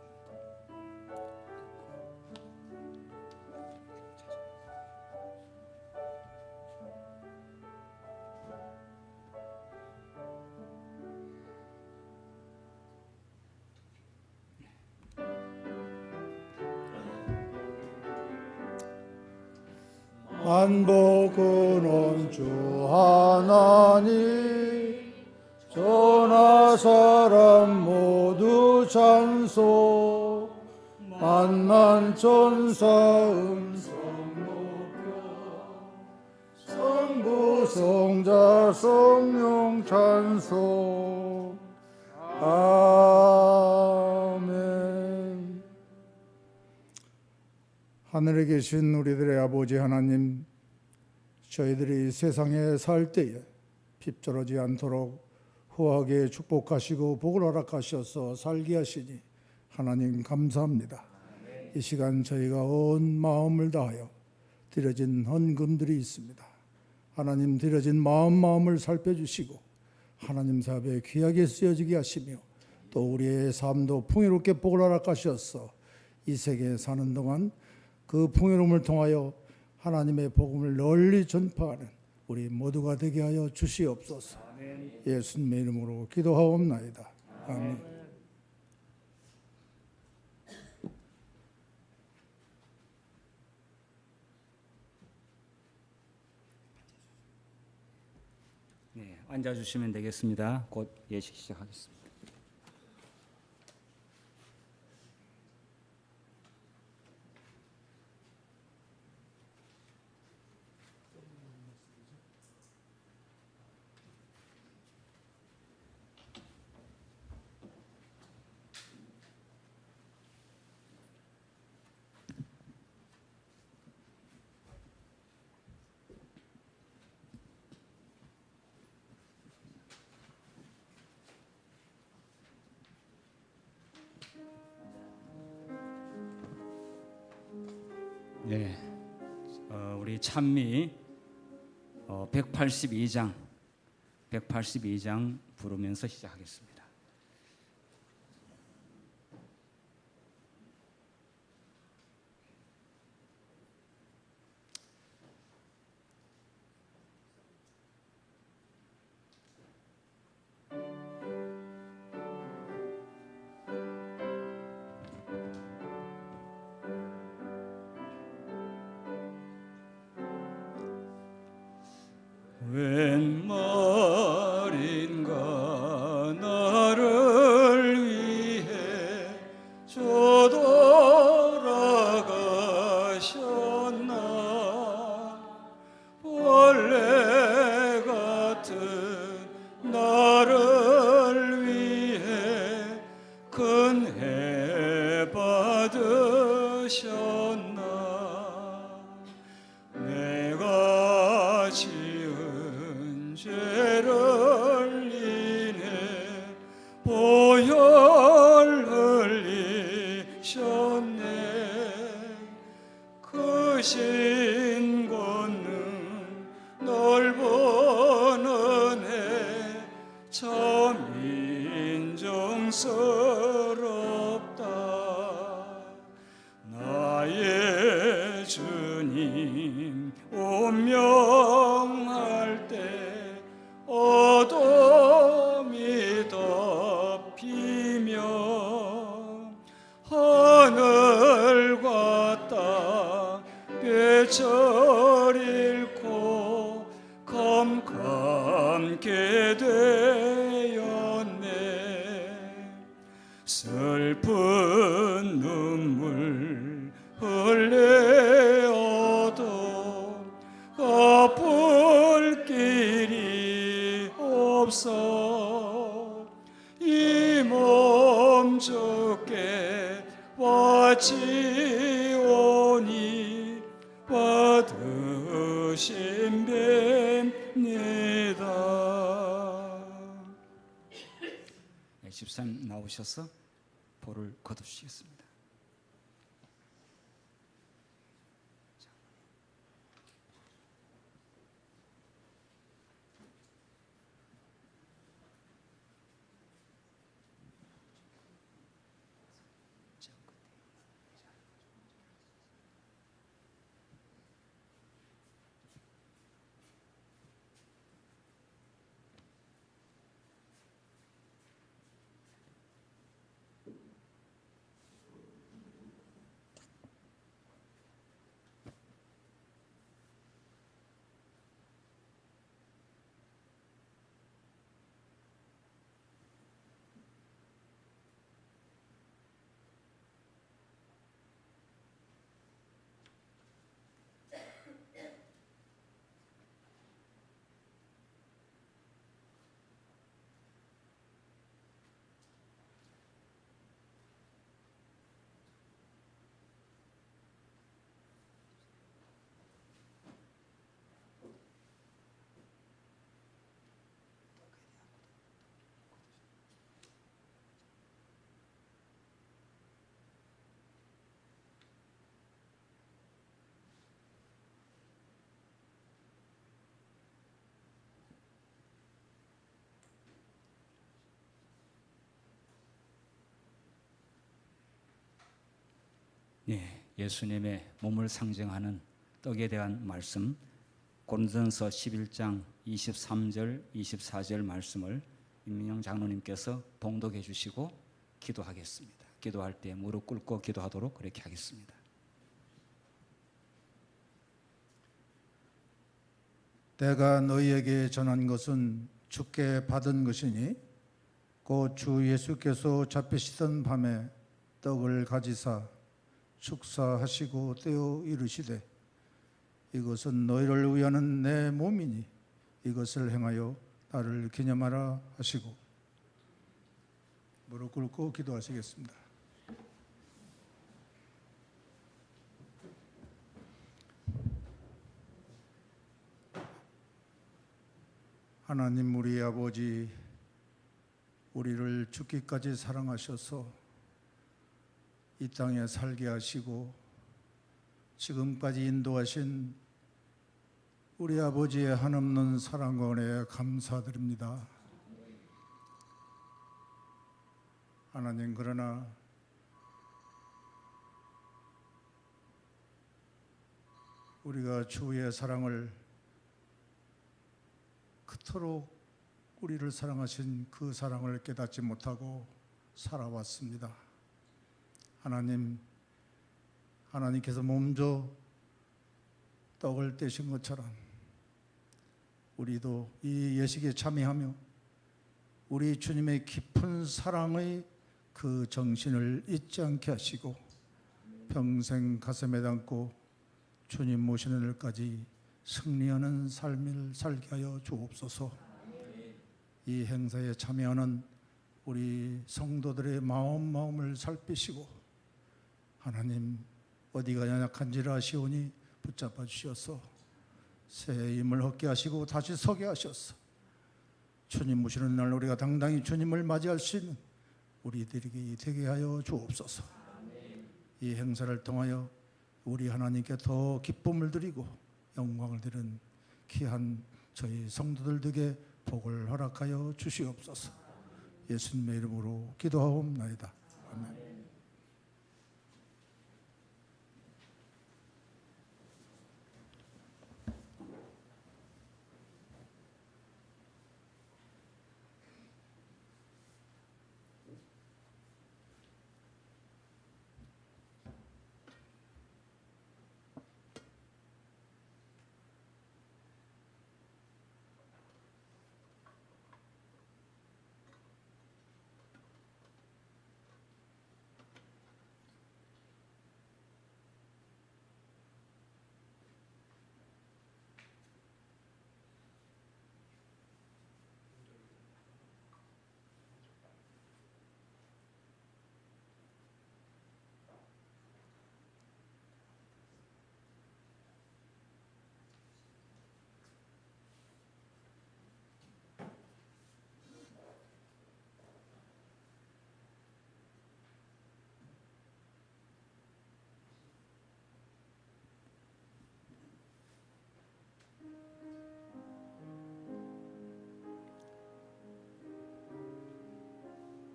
만복은 주 하나님 전하 사람 모두 찬송 만난 천사 음성 높여 성부 성자 성령 찬송 아멘. 하늘에 계신 우리들의 아버지 하나님, 저희들이 세상에 살 때에 핍절하지 않도록 후하게 축복하시고 복을 허락하셔서 살게 하시니 하나님 감사합니다. 이 시간 저희가 온 마음을 다하여 드려진 헌금들이 있습니다. 하나님 드려진 마음을 살펴주시고 하나님 사업에 귀하게 쓰여지게 하시며 또 우리의 삶도 풍요롭게 복을 허락하셔서 이 세계에 사는 동안 그 풍요로움을 통하여 하나님의 복음을 널리 전파하는 우리 모두가 되게 하여 주시옵소서. 예수님의 이름으로 기도하옵나이다. 아멘. 네, 앉아주시면 되겠습니다. 곧 예식 시작하겠습니다. 네, 우리 찬미 182장 부르면서 시작하겠습니다. 웬 말인가 나를 위해 저돌아가셨나. 벌레 같은 나를 위해 큰 해 받으셨나. 내가 지은 죄를 인해 보혈 흘리셨네. 그 신권능 넓은 은혜 민정스럽다. 나의 주님 운명할 때 어둠이 덮이며 하늘과 땅 별 잃고 캄캄게 되었네. 슬픈 눈물 흘려도 갚을 길이 없어. 이 몸 주께 바치오니 받으신 뵙니다. 13 나오셔서 볼을 거두시겠습니다. 예, 예수님의 몸을 상징하는 떡에 대한 말씀, 고린도전서 11장 23절, 24절 말씀을 임민영 장로님께서 봉독해 주시고 기도하겠습니다. 기도할 때 무릎 꿇고 기도하도록 그렇게 하겠습니다. 내가 너희에게 전한 것은 주께 받은 것이니 곧 주 예수께서 잡히시던 밤에 떡을 가지사 축사하시고 떼어 이르시되 이것은 너희를 위하는 내 몸이니 이것을 행하여 나를 기념하라 하시고 무릎 꿇고 기도하시겠습니다. 하나님 우리 아버지, 우리를 죽기까지 사랑하셔서 이 땅에 살게 하시고 지금까지 인도하신 우리 아버지의 한없는 사랑과 은혜에 감사드립니다. 하나님, 그러나 우리가 주의 사랑을 그토록 우리를 사랑하신 그 사랑을 깨닫지 못하고 살아왔습니다. 하나님께서 몸소 떡을 떼신 것처럼 우리도 이 예식에 참여하며 우리 주님의 깊은 사랑의 그 정신을 잊지 않게 하시고 평생 가슴에 담고 주님 모시는 날까지 승리하는 삶을 살게 하여 주옵소서. 이 행사에 참여하는 우리 성도들의 마음을 살피시고 하나님, 어디가 연약한지를 아시오니 붙잡아 주셔서 새 힘을 얻게 하시고 다시 서게 하셔서 주님 모시는 날 우리가 당당히 주님을 맞이할 수 있는 우리들에게 되게 하여 주옵소서. 이 행사를 통하여 우리 하나님께 더 기쁨을 드리고 영광을 드리는 귀한 저희 성도들에게 복을 허락하여 주시옵소서. 예수님의 이름으로 기도하옵나이다. 아멘.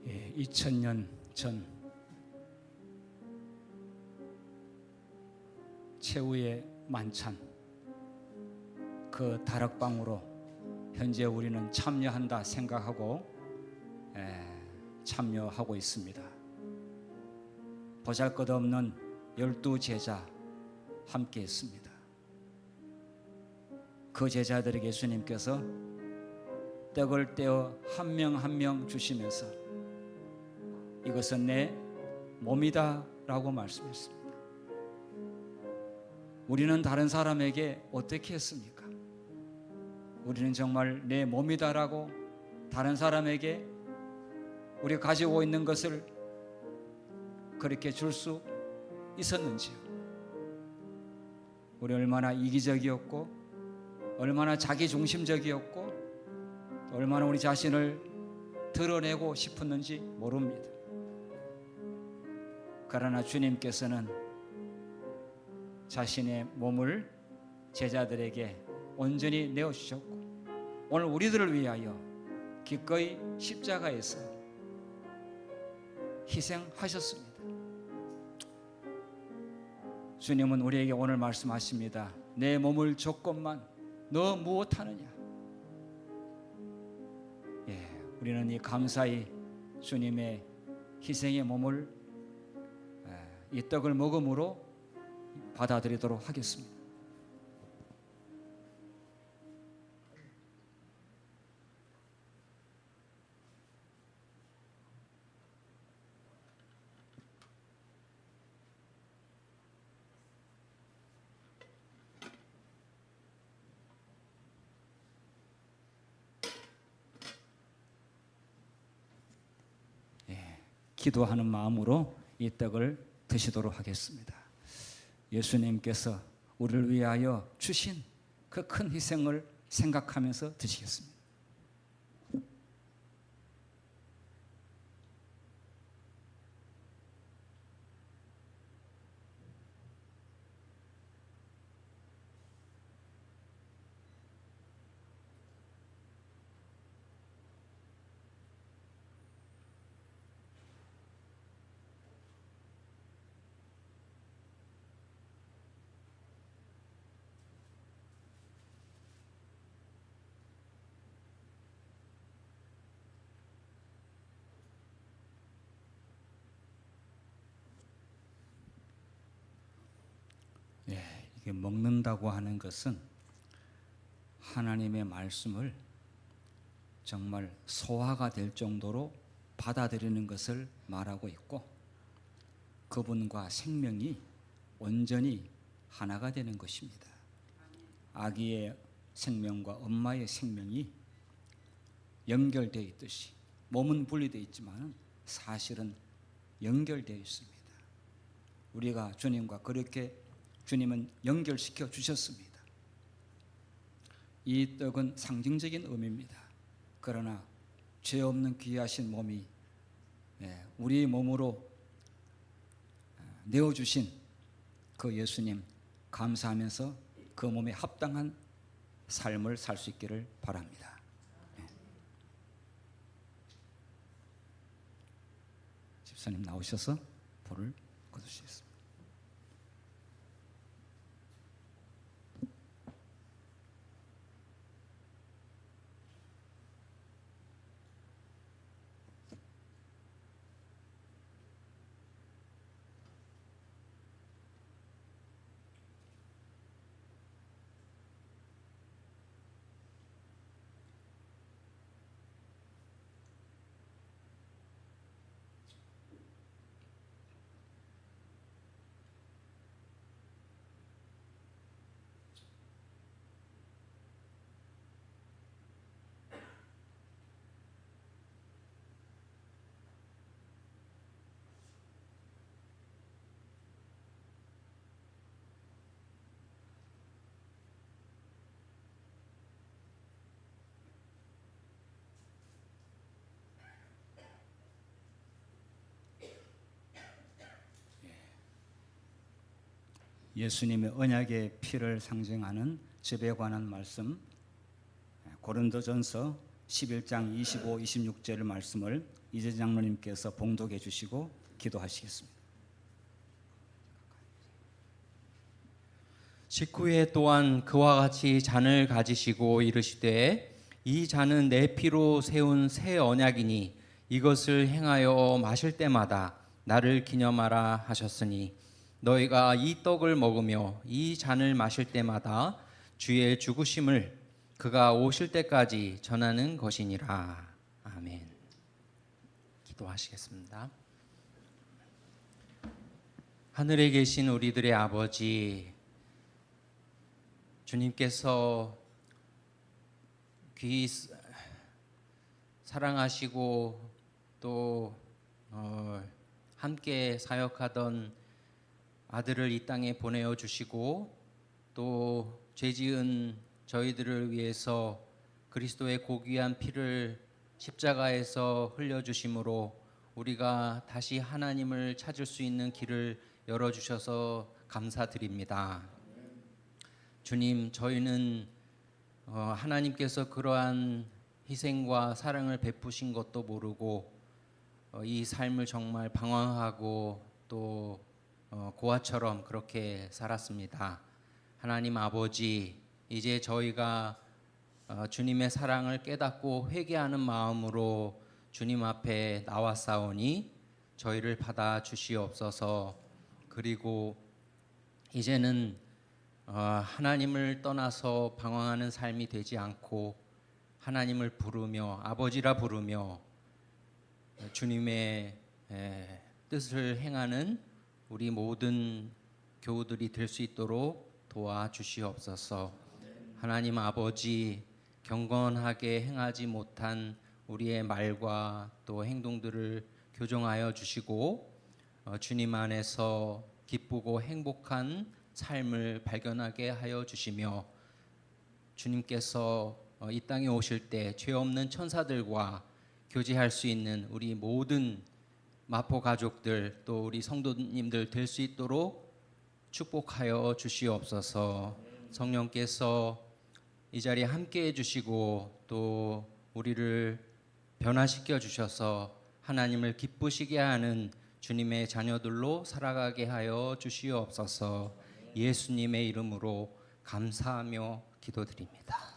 예, 2000년 전 최후의 만찬 그 다락방으로 현재 우리는 참여한다 생각하고 참여하고 있습니다. 보잘것없는 12제자 함께 했습니다. 그 제자들에게 예수님께서 떡을 떼어 한 명 한 명 주시면서 이것은 내 몸이다 라고 말씀했습니다. 우리는 다른 사람에게 어떻게 했습니까? 우리는 정말 내 몸이다 라고 다른 사람에게 우리가 가지고 있는 것을 그렇게 줄 수 있었는지요? 우리 얼마나 이기적이었고 얼마나 자기중심적이었고 얼마나 우리 자신을 드러내고 싶었는지 모릅니다. 그러나 주님께서는 자신의 몸을 제자들에게 온전히 내어주셨고 오늘 우리들을 위하여 기꺼이 십자가에서 희생하셨습니다. 주님은 우리에게 오늘 말씀하십니다. 내 몸을 줬건만 너 무엇하느냐? 우리는 이 감사히 주님의 희생의 몸을 이 떡을 먹음으로 받아들이도록 하겠습니다. 기도하는 마음으로 이 떡을 드시도록 하겠습니다. 예수님께서 우리를 위하여 주신 그 큰 희생을 생각하면서 드시겠습니다. 이게 먹는다고 하는 것은 하나님의 말씀을 정말 소화가 될 정도로 받아들이는 것을 말하고 있고 그분과 생명이 온전히 하나가 되는 것입니다. 아기의 생명과 엄마의 생명이 연결되어 있듯이 몸은 분리되어 있지만 사실은 연결되어 있습니다. 우리가 주님과 그렇게 주님은 연결시켜 주셨습니다. 이 떡은 상징적인 의미입니다. 그러나 죄 없는 귀하신 몸이 우리 몸으로 내어주신 그 예수님 감사하면서 그 몸에 합당한 삶을 살 수 있기를 바랍니다. 집사님 나오셔서 불을 꺼주시겠습니다. 예수님의 언약의 피를 상징하는 집에 관한 말씀, 고린도전서 11장 25, 26절 말씀을 이재 장로님께서 봉독해 주시고 기도하시겠습니다. 19회 또한 그와 같이 잔을 가지시고 이르시되 이 잔은 내 피로 세운 새 언약이니 이것을 행하여 마실 때마다 나를 기념하라 하셨으니 너희가 이 떡을 먹으며 이 잔을 마실 때마다 주의 죽으심을 그가 오실 때까지 전하는 것이니라. 아멘. 기도하시겠습니다. 하늘에 계신 우리들의 아버지, 주님께서 귀히 사랑하시고 또 함께 사역하던 아들을 이 땅에 보내어 주시고 또 죄지은 저희들을 위해서 그리스도의 고귀한 피를 십자가에서 흘려주심으로 우리가 다시 하나님을 찾을 수 있는 길을 열어주셔서 감사드립니다. 주님, 저희는 하나님께서 그러한 희생과 사랑을 베푸신 것도 모르고 이 삶을 정말 방황하고 또 고아처럼 그렇게 살았습니다. 하나님 아버지, 이제 저희가 주님의 사랑을 깨닫고 회개하는 마음으로 주님 앞에 나왔사오니 저희를 받아 주시옵소서. 그리고 이제는 하나님을 떠나서 방황하는 삶이 되지 않고 하나님을 부르며 아버지라 부르며 주님의 뜻을 행하는 우리 모든 교우들이 될 수 있도록 도와주시옵소서. 하나님 아버지, 경건하게 행하지 못한 우리의 말과 또 행동들을 교정하여 주시고 주님 안에서 기쁘고 행복한 삶을 발견하게 하여 주시며 주님께서 이 땅에 오실 때 죄 없는 천사들과 교제할 수 있는 우리 모든 마포 가족들 또 우리 성도님들 될 수 있도록 축복하여 주시옵소서. 성령께서 이 자리에 함께 해주시고 또 우리를 변화시켜 주셔서 하나님을 기쁘시게 하는 주님의 자녀들로 살아가게 하여 주시옵소서. 예수님의 이름으로 감사하며 기도드립니다.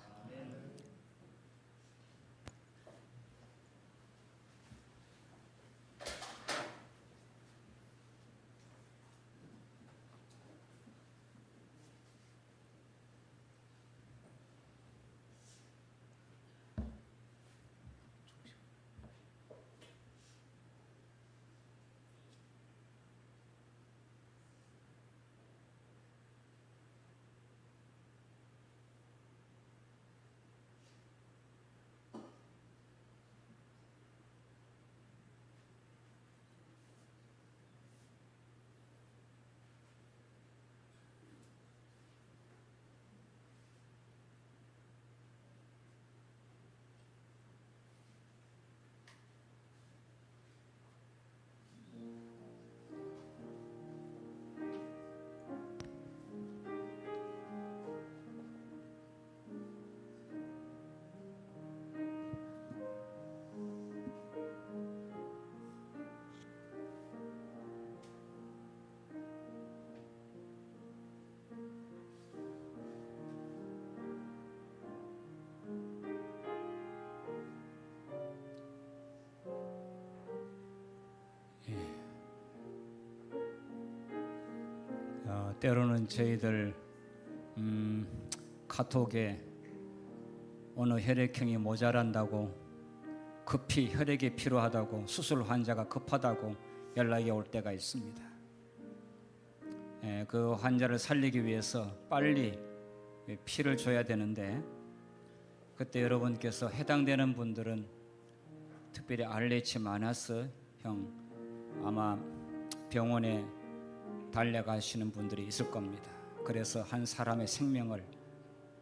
때로는 저희들 카톡에 어느 혈액형이 모자란다고, 급히 혈액이 필요하다고, 수술 환자가 급하다고 연락이 올 때가 있습니다. 그 환자를 살리기 위해서 빨리 피를 줘야 되는데, 그때 여러분께서 해당되는 분들은 특별히 RH 마이너스형 아마 병원에 달려가시는 분들이 있을 겁니다. 그래서 한 사람의 생명을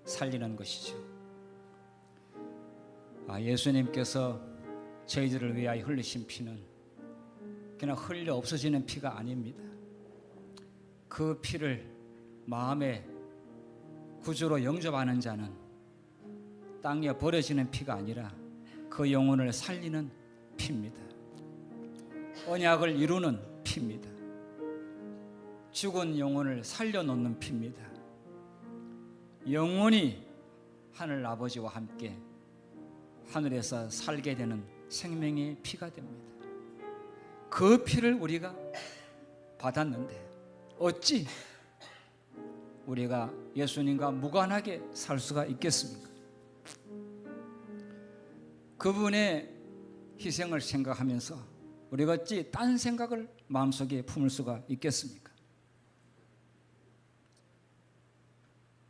살리는 것이죠. 예수님께서 저희들을 위하여 흘리신 피는 그냥 흘려 없어지는 피가 아닙니다. 그 피를 마음의 구주로 영접하는 자는 땅에 버려지는 피가 아니라 그 영혼을 살리는 피입니다. 언약을 이루는 피입니다. 죽은 영혼을 살려놓는 피입니다. 영원히 하늘 아버지와 함께 하늘에서 살게 되는 생명의 피가 됩니다. 그 피를 우리가 받았는데 어찌 우리가 예수님과 무관하게 살 수가 있겠습니까? 그분의 희생을 생각하면서 우리가 어찌 딴 생각을 마음속에 품을 수가 있겠습니까?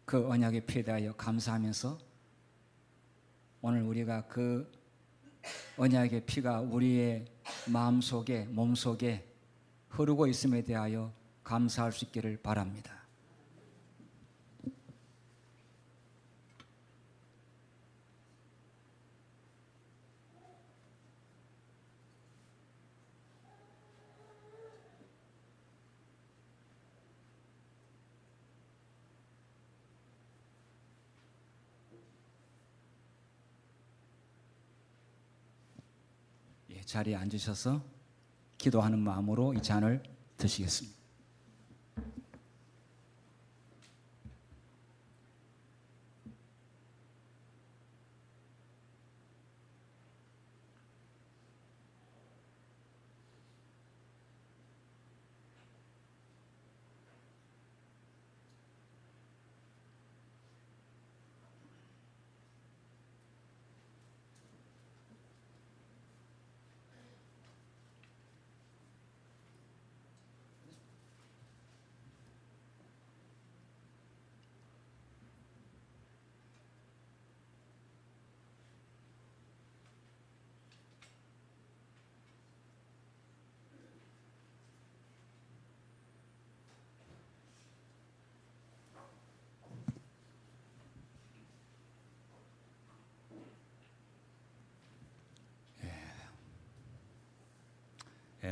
그 언약의 피에 대하여 감사하면서 오늘 우리가 그 언약의 피가 우리의 마음속에, 몸속에 흐르고 있음에 대하여 감사할 수 있기를 바랍니다. 자리에 앉으셔서 기도하는 마음으로 이 잔을 드시겠습니다.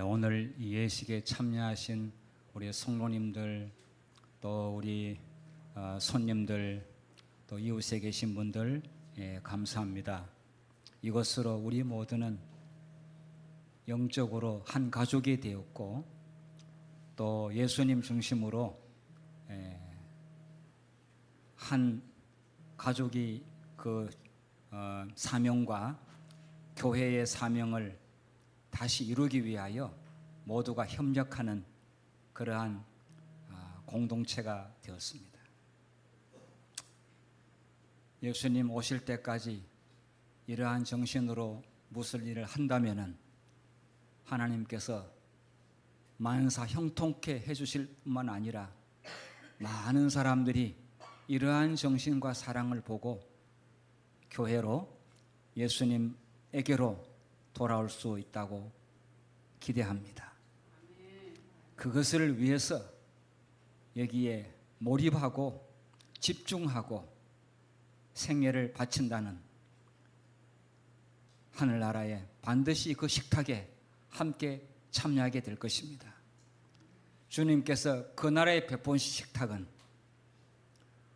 오늘 이 예식에 참여하신 우리 성도님들, 또 우리 손님들, 또 이웃에 계신 분들 감사합니다. 이것으로 우리 모두는 영적으로 한 가족이 되었고, 또 예수님 중심으로 한 가족이 그 사명과 교회의 사명을 다시 이루기 위하여 모두가 협력하는 그러한 공동체가 되었습니다. 예수님 오실 때까지 이러한 정신으로 무슨 일을 한다면은 하나님께서 만사 형통케 해주실 뿐만 아니라 많은 사람들이 이러한 정신과 사랑을 보고 교회로, 예수님에게로 돌아올 수 있다고 기대합니다. 그것을 위해서 여기에 몰입하고 집중하고 생애를 바친다는, 하늘나라에 반드시 그 식탁에 함께 참여하게 될 것입니다. 주님께서 그 나라의 베푼 식탁은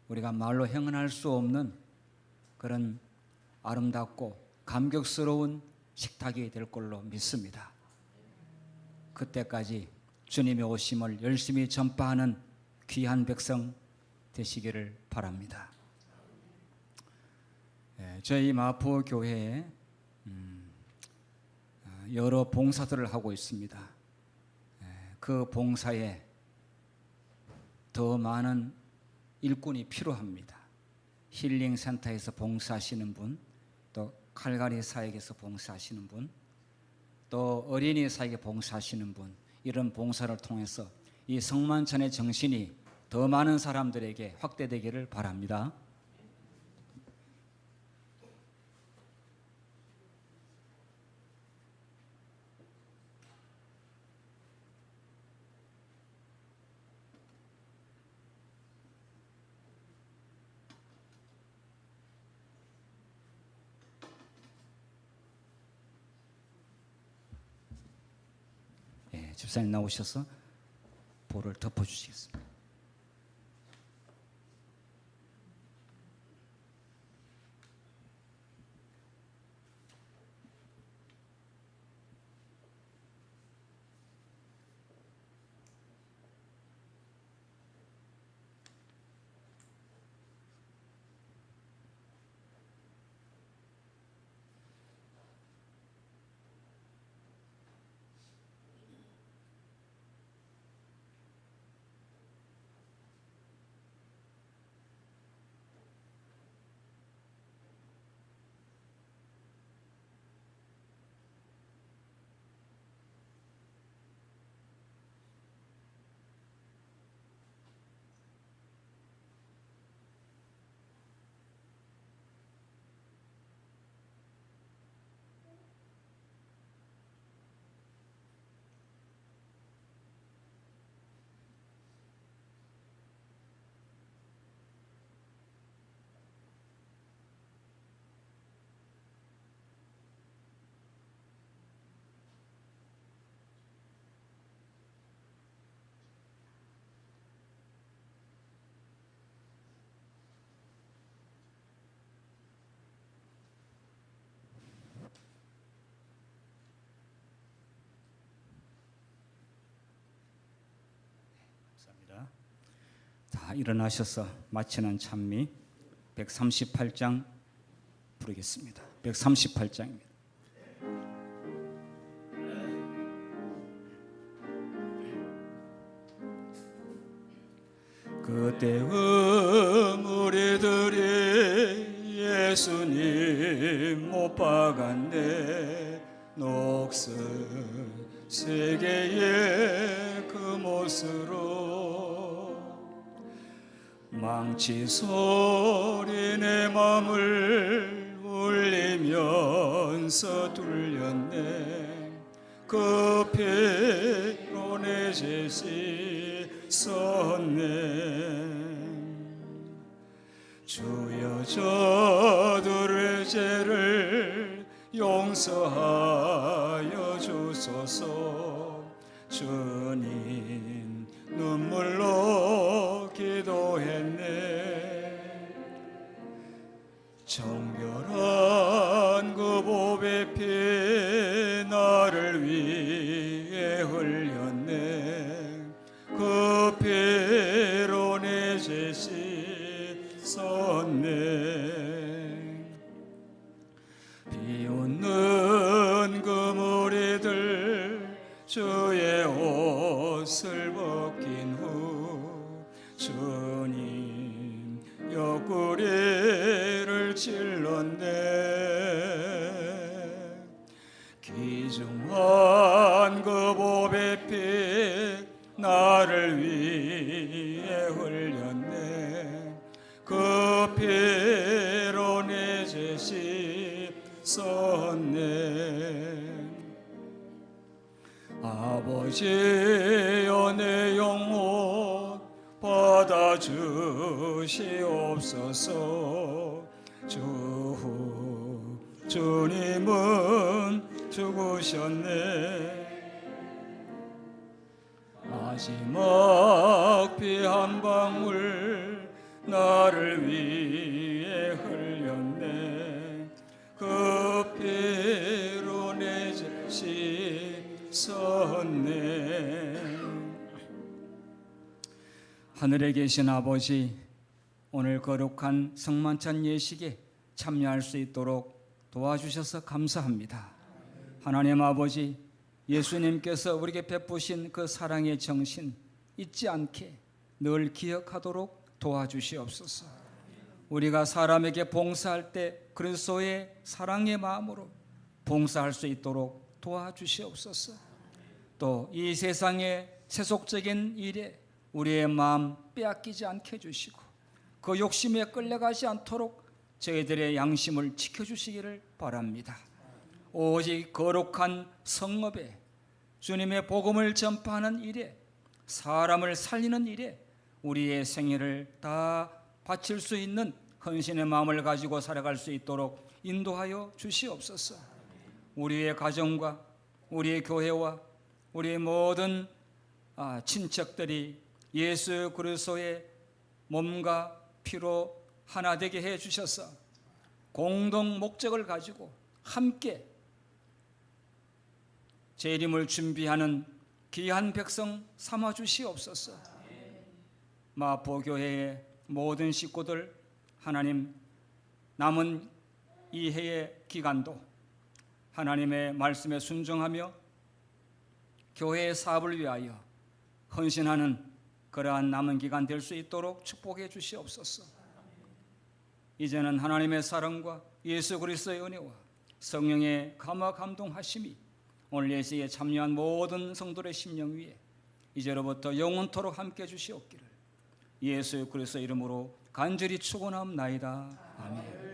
우리가 말로 형언할 수 없는 그런 아름답고 감격스러운 식탁이 될 걸로 믿습니다. 그때까지 주님의 오심을 열심히 전파하는 귀한 백성 되시기를 바랍니다. 저희 마포 교회에 여러 봉사들을 하고 있습니다. 그 봉사에 더 많은 일꾼이 필요합니다. 힐링 센터에서 봉사하시는 분, 또 칼가리 사역에서 봉사하시는 분, 또 어린이 사역에 봉사하시는 분, 이런 봉사를 통해서 이 성만찬의 정신이 더 많은 사람들에게 확대되기를 바랍니다. 집사님 나오셔서 볼을 덮어주시겠습니다. 다 일어나셔서 마치는 찬미 138장 부르겠습니다. 138장입니다. 그때의 무리들이 예수님 못 박았네. 녹슨 세계의 그 못으로 망치 소리 내 맘을 울리면서 둘렸네. 그 피로 내 죄 씻었네. 주여 저들의 죄를 용서하여 주소서. 주님 눈물로 기도했네. 정결한 그 보배 피 나를 위해 흘렸네. 그 피로 내 죄 씻었네. 비웃는 그 무리들 주의 옷을 벗긴 후 주님 옆구리를 찔렀네. 귀중한 그 보배피 나를 위해 흘렸네. 그 피로 내 죄 씻었네. 아버지여 내 영혼 받아주시옵소서. 주님은 죽으셨네. 마지막 피 한 방울 나를 위해 흘렸네. 그 피로 내 죄 씻었네. 하늘에 계신 아버지, 오늘 거룩한 성만찬 예식에 참여할 수 있도록 도와주셔서 감사합니다. 하나님 아버지, 예수님께서 우리에게 베푸신 그 사랑의 정신 잊지 않게 늘 기억하도록 도와주시옵소서. 우리가 사람에게 봉사할 때 그리스도의 사랑의 마음으로 봉사할 수 있도록 도와주시옵소서. 또 이 세상의 세속적인 일에 우리의 마음 빼앗기지 않게 해주시고 그 욕심에 끌려가지 않도록 저희들의 양심을 지켜주시기를 바랍니다. 오직 거룩한 성업에 주님의 복음을 전파하는 일에 사람을 살리는 일에 우리의 생애를 다 바칠 수 있는 헌신의 마음을 가지고 살아갈 수 있도록 인도하여 주시옵소서. 우리의 가정과 우리의 교회와 우리의 모든 친척들이 예수 그리스도의 몸과 피로 하나 되게 해 주셔서 공동 목적을 가지고 함께 재림을 준비하는 귀한 백성 삼아 주시옵소서. 마포교회의 모든 식구들 하나님 남은 이 해의 기간도 하나님의 말씀에 순종하며 교회의 사업을 위하여 헌신하는 그러한 남은 기간 될 수 있도록 축복해 주시옵소서. 이제는 하나님의 사랑과 예수 그리스도의 은혜와 성령의 감화 감동하심이 오늘 예식에 참여한 모든 성도의 심령 위에 이제로부터 영원토록 함께 주시옵기를 예수 그리스도의 이름으로 간절히 축원하옵나이다. 아멘.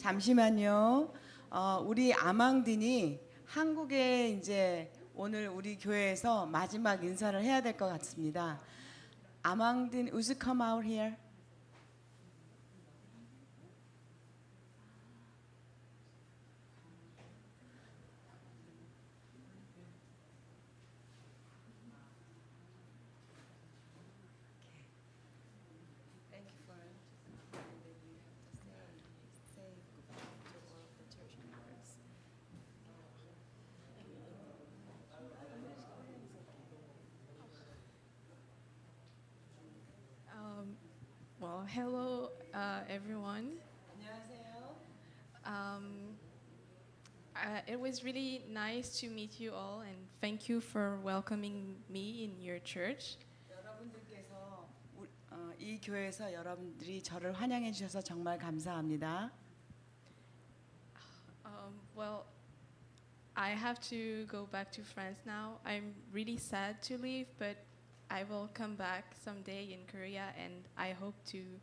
잠시만요. 우리 아망딘이 한국에 이제 오늘 우리 교회에서 마지막 인사를 해야 될 것 같습니다. 아망딘, would you come out here? Well, hello, everyone. 안녕하세요. It was really nice to meet you all, and thank you for welcoming me in your church. 여러분들께서 이 교회에서 여러분들이 저를 환영해 주셔서 정말 감사합니다. Well, I have to go back to France now. I'm really sad to leave, but I will come back someday in Korea, and I hope to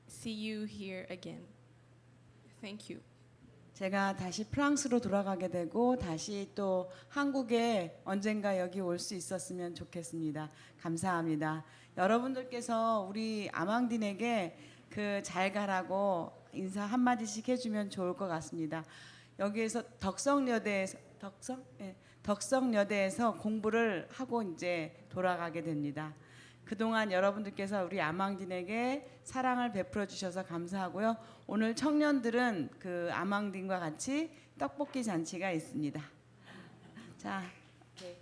see you here again. Thank you. 제가 다시 프랑스로 돌아가게 되고 다시 또 한국에 언젠가 여기 올 수 있었으면 좋겠습니다. 감사합니다. 여러분들께서 우리 아망딘에게 그 잘 가라고 인사 한 마디씩 해주면 좋을 것 같습니다. 여기에서 덕성여대에서 공부를 하고 이제 돌아가게 됩니다. 그동안 여러분들께서 우리 아망딘에게 사랑을 베풀어 주셔서 감사하고요. 오늘 청년들은 그 아망딘과 같이 떡볶이 잔치가 있습니다. 자, 오케이.